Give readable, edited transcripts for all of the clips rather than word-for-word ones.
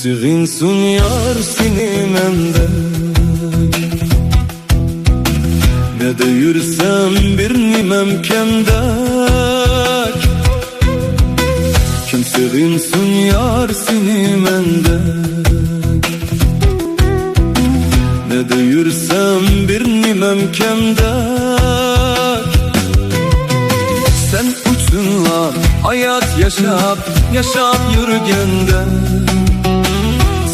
Kimsiginsun yar seni mende, ne de yürüsem bir nimem kendek. Kimsiginsun yar seni mende, ne de yürüsem bir nimem kendek. Sen uçunla hayat yaşap yürgende,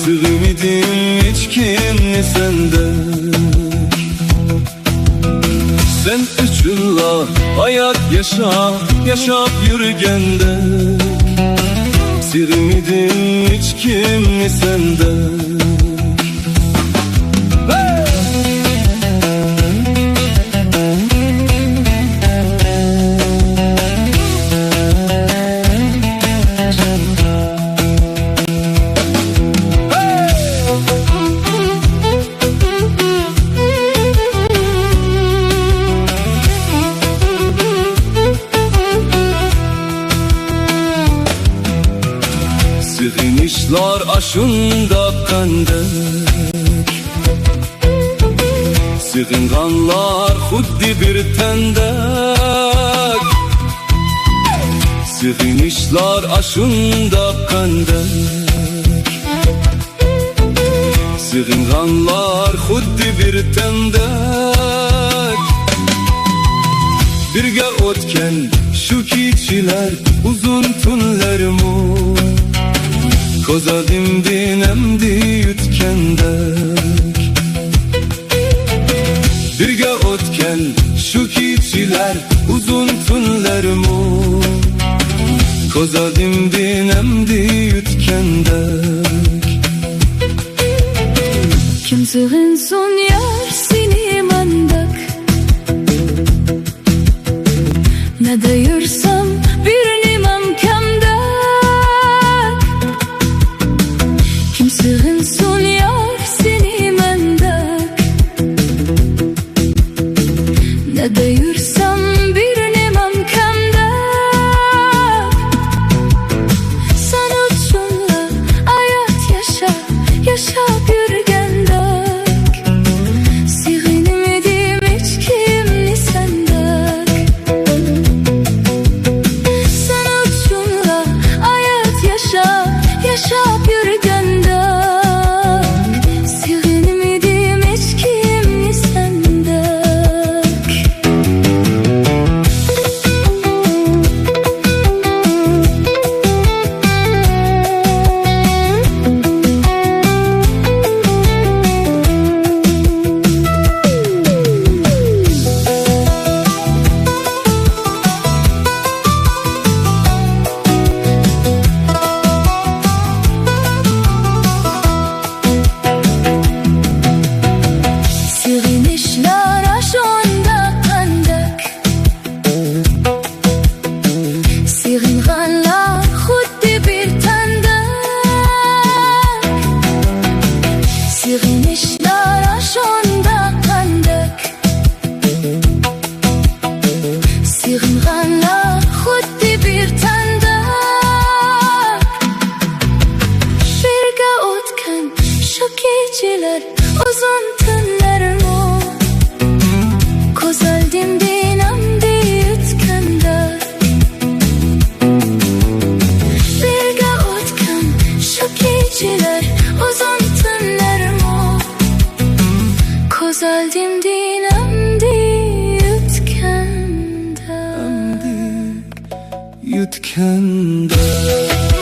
sığmadım hiç kimni sende. Sen uçunla hayat yaşap yürgende, sığmadım hiç kimni sende. Sığınışlar aşında kandek, sığınganlar xuddi bir tendek. Sığınışlar aşında kandek, sığınganlar xuddi bir tendek. Birge o'tgan shu kechlar uzun tunlarmu, ko'zadim dinamdi yutgandek. Birge o'tgan shu kechlar uzun tunlarmu, ko'zadim dinamdi yutgandek. Kimsiginsun yar seni mendek, ne de yursam bir nimem kendek. Kimsiginsun yar seni mendek, ne de yursam bir nimem kendek. Sen uçunla hayat yaşap yürgendek, sığınmadım hiç kimni sendek. Sen uçunla hayat yaşap yürgendek, sığınmadım hiç kimni sendek. Sığınışlar aşında kandek, sığınganlar xuddi bir tendek. Sığınışlar aşında kandek, sığınganlar xuddi bir tendek. Birge o'tgan shu kechalar uzun tunlarmu, ko'zaldim dinamdi yutgandek. Birge o'tgan shu kechalar uzun tunlarmu, ko'zaldim dinamdi yutgandek. Yutgandek.